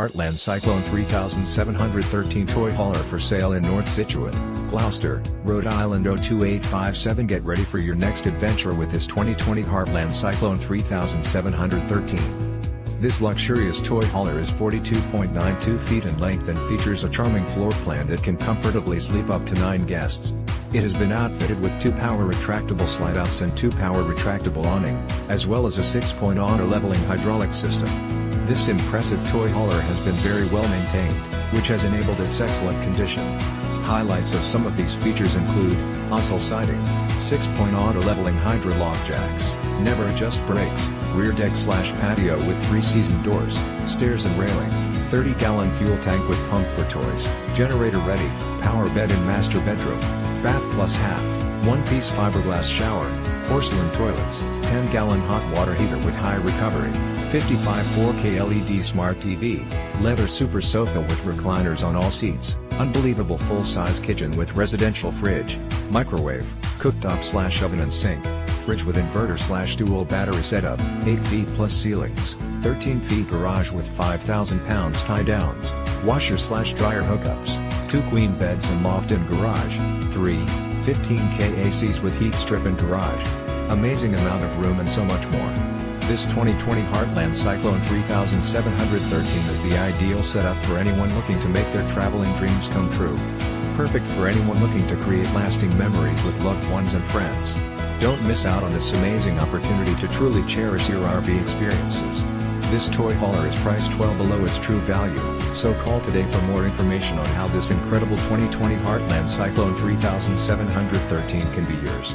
Heartland Cyclone 3713 toy hauler for sale in North Scituate, Gloucester, Rhode Island 02857. Get ready for your next adventure with this 2020 Heartland Cyclone 3713. This luxurious toy hauler is 42.92 feet in length and features a charming floor plan that can comfortably sleep up to 9 guests. It has been outfitted with 2 power retractable slide-outs and 2 power retractable awning, as well as a 6-point auto-leveling hydraulic system. This impressive toy hauler has been very well maintained, which has enabled its excellent condition. Highlights of some of these features include Azdel siding, 6-point auto-leveling hydrolauc jacks, never adjust brakes, rear deck/patio with 3-season doors, stairs and railing, 30-gallon fuel tank with pump for toys, generator ready, power bed and master bedroom, bath plus half, 1-piece fiberglass shower, porcelain toilets, 10-gallon hot water heater with high recovery, 55 4K LED smart TV, leather super sofa with recliners on all seats, unbelievable full-size kitchen with residential fridge, microwave, cooktop/oven and sink, fridge with inverter/dual battery setup, 8 feet plus ceilings, 13 feet garage with 5,000 pounds tie-downs, washer/dryer hookups, 2 queen beds and loft in garage, 3, 15K ACs with heat strip in garage. Amazing amount of room and so much more. This 2020 Heartland Cyclone 3713 is the ideal setup for anyone looking to make their traveling dreams come true. Perfect for anyone looking to create lasting memories with loved ones and friends. Don't miss out on this amazing opportunity to truly cherish your RV experiences. This toy hauler is priced well below its true value, so call today for more information on how this incredible 2020 Heartland Cyclone 3713 can be yours.